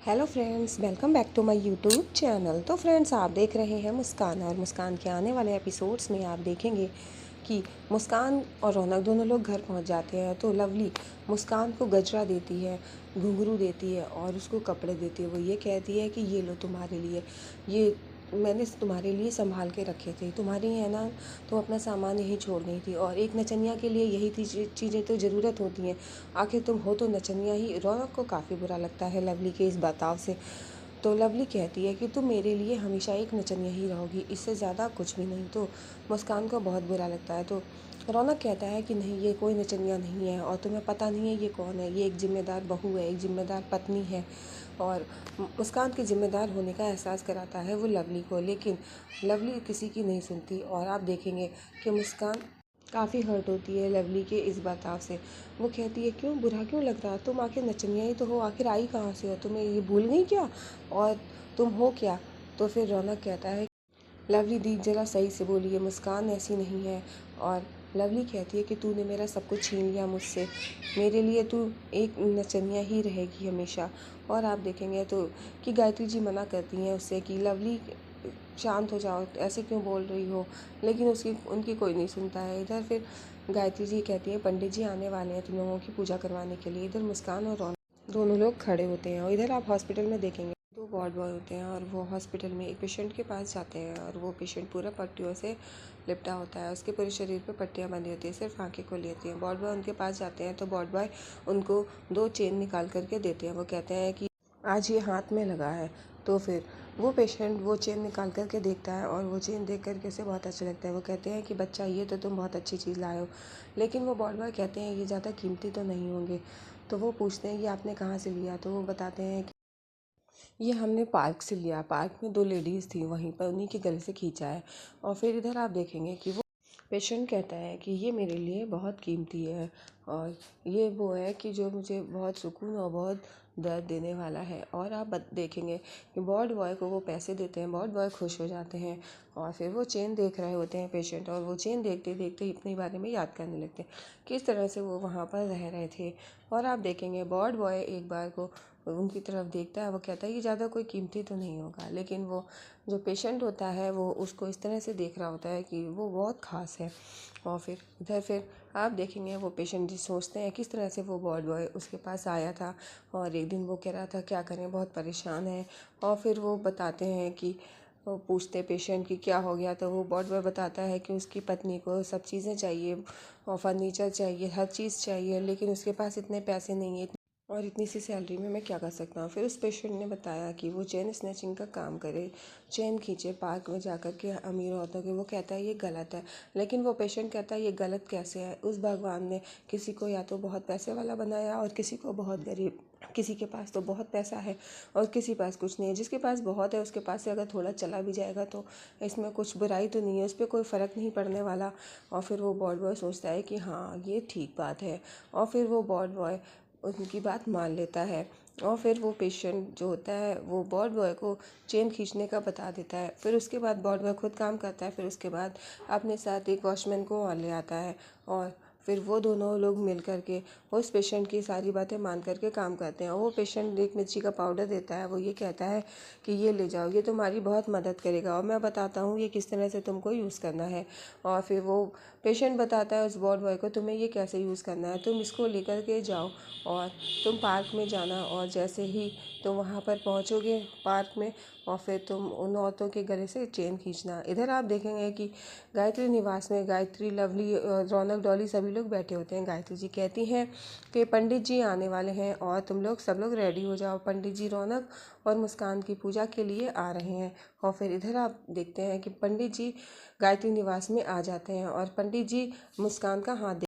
Hello friends, welcome back to my YouTube channel. तो friends, आप देख रहे हैं मुस्कान, और मुस्कान के आने वाले एपिसोड्स में आप देखेंगे कि मुस्कान और रौनक दोनों लोग घर पहुंच जाते हैं। तो लवली मुस्कान को गजरा देती है, घुंघरू देती है और उसको कपड़े देती है। वो ये कहती है कि ये लो तुम्हारे लिए, ये मैंने तुम्हारे लिए संभाल के रखे थे, तुम्हारी है ना, तुम अपना सामान यहीं छोड़ गई थी। और एक नचनिया के लिए यही चीज़ें तो ज़रूरत होती हैं, आखिर तुम हो तो नचनिया ही। रौनक को काफ़ी बुरा लगता है लवली के इस बर्ताव से। तो लवली कहती है कि तुम मेरे लिए हमेशा एक नचनिया ही रहोगी, इससे ज़्यादा कुछ भी नहीं। तो मुस्कान को बहुत बुरा लगता है। तो रौनक कहता है कि नहीं, ये कोई नचनिया नहीं है और तुम्हें पता नहीं है ये कौन है, ये एक जिम्मेदार बहू है, एक जिम्मेदार पत्नी है। और मुस्कान के ज़िम्मेदार होने का एहसास कराता है वो लवली को, लेकिन लवली किसी की नहीं सुनती। और आप देखेंगे कि मुस्कान काफ़ी हर्ट होती है लवली के इस बर्ताव से। वो कहती है क्यों, बुरा क्यों लग रहा, तुम आखिर नचनिया ही तो हो, आखिर आई कहाँ से हो, तुम्हें ये भूल गई क्या, और तुम हो क्या। तो फिर रौनक कहता है लवली दी ज़रा सही से बोलिए, मुस्कान ऐसी नहीं है। और लवली कहती है कि तूने मेरा सब कुछ छीन लिया मुझसे, मेरे लिए तू एक नचनिया ही रहेगी हमेशा। और आप देखेंगे तो कि गायत्री जी मना करती हैं उससे कि लवली शांत हो जाओ, ऐसे क्यों बोल रही हो, लेकिन उनकी कोई नहीं सुनता है। इधर फिर गायत्री जी कहती है पंडित जी आने वाले हैं तुम लोगों की पूजा करवाने के लिए। इधर मुस्कान और रौनक दोनों लोग खड़े होते हैं। और इधर आप हॉस्पिटल में देखेंगे दो वार्ड बॉय होते हैं और वो हॉस्पिटल में एक पेशेंट के पास जाते हैं। और वो पेशेंट पूरा पट्टियों से लिपटा होता है, उसके पूरे शरीर पे पट्टियाँ बंधी होती है, सिर्फ आंखें खुली होती हैं। वार्ड बॉय उनके पास जाते हैं तो वार्ड बॉय उनको दो चेन निकाल करके देते हैं। वो कहते हैं कि आज ये हाथ में लगा है। तो फिर वो पेशेंट वो चेन निकाल करके देखता है और वो चेन देख करके उसे बहुत अच्छा लगता है। वो कहते हैं कि बच्चा ये तो तुम बहुत अच्छी चीज़ लाए हो। लेकिन वो वार्ड बॉय कहते हैं ये ज़्यादा कीमती तो नहीं होंगे। तो वो पूछते हैं ये आपने कहाँ से लिया। तो वो बताते हैं कि ये हमने पार्क से लिया, पार्क में दो लेडीज़ थी, वहीं पर उन्हीं के गले से खींचा है। और फिर इधर आप देखेंगे कि वो पेशेंट कहता है कि ये मेरे लिए बहुत कीमती है और ये वो है कि जो मुझे बहुत सुकून और बहुत दर्द देने वाला है। और आप देखेंगे कि वार्ड बॉय को वो पैसे देते हैं, वार्ड बॉय खुश हो जाते हैं। और फिर वो चेन देख रहे होते हैं पेशेंट, और वो चेन देखते देखते अपने बारे में याद करने लगते हैं किस तरह से वो वहाँ पर रह रहे थे। और आप देखेंगे वार्ड बॉय एक बार को उनकी तरफ देखता है, वो कहता है ये ज़्यादा कोई कीमती तो नहीं होगा। लेकिन वो जो पेशेंट होता है वो उसको इस तरह से देख रहा होता है कि वो बहुत ख़ास है। और फिर आप देखेंगे वो पेशेंट जी सोचते हैं किस तरह से वो वार्ड बॉय उसके पास आया था। और एक दिन वो कह रहा था क्या करें, बहुत परेशान है। और फिर वो बताते हैं कि वो पूछते पेशेंट कि क्या हो गया। तो वो वार्ड बॉय बताता है कि उसकी पत्नी को सब चीज़ें चाहिए और फर्नीचर चाहिए, हर चीज़ चाहिए, लेकिन उसके पास इतने पैसे नहीं है और इतनी सी सैलरी में मैं क्या कर सकता हूँ। फिर उस पेशेंट ने बताया कि वो चेन स्नैचिंग का काम करे, चेन खींचे पार्क में जाकर के अमीर औरतों के। वो कहता है ये गलत है, लेकिन वो पेशेंट कहता है ये गलत कैसे है, उस भगवान ने किसी को या तो बहुत पैसे वाला बनाया और किसी को बहुत गरीब, किसी के पास तो बहुत पैसा है और किसी पास कुछ नहीं है। जिसके पास बहुत है उसके पास से अगर थोड़ा चला भी जाएगा तो इसमें कुछ बुराई तो नहीं है, उस पर कोई फ़र्क नहीं पड़ने वाला। और फिर वो वार्ड बॉय सोचता है कि हाँ ये ठीक बात है। और फिर वो वार्ड बॉय उनकी बात मान लेता है। और फिर वो पेशेंट जो होता है वो वार्ड बॉय को चेन खींचने का बता देता है। फिर उसके बाद वार्ड बॉय खुद काम करता है। फिर उसके बाद अपने साथ एक वॉचमैन को और ले आता है। और फिर वो दोनों लोग मिल करके उस पेशेंट की सारी बातें मान करके काम करते हैं। और वो पेशेंट एक मिर्ची का पाउडर देता है, वो ये कहता है कि ये ले जाओ, ये तुम्हारी बहुत मदद करेगा और मैं बताता हूँ ये किस तरह से तुमको यूज़ करना है। और फिर वो पेशेंट बताता है उस वार्ड बॉय को तुम्हें ये कैसे यूज़ करना है, तुम इसको लेकर के जाओ और तुम पार्क में जाना, और जैसे ही तुम वहाँ पर पहुँचोगे पार्क में, और फिर तुम उन औरतों के गले से चेन खींचना। इधर आप देखेंगे कि गायत्री निवास में गायत्री, लवली, रौनक, डॉली सभी लोग बैठे होते हैं। गायत्री जी कहती हैं कि पंडित जी आने वाले हैं और तुम लोग सब लोग रेडी हो जाओ, पंडित जी रौनक और मुस्कान की पूजा के लिए आ रहे हैं। और फिर इधर आप देखते हैं कि पंडित जी गायत्री निवास में आ जाते हैं और पंडित जी मुस्कान का हाथ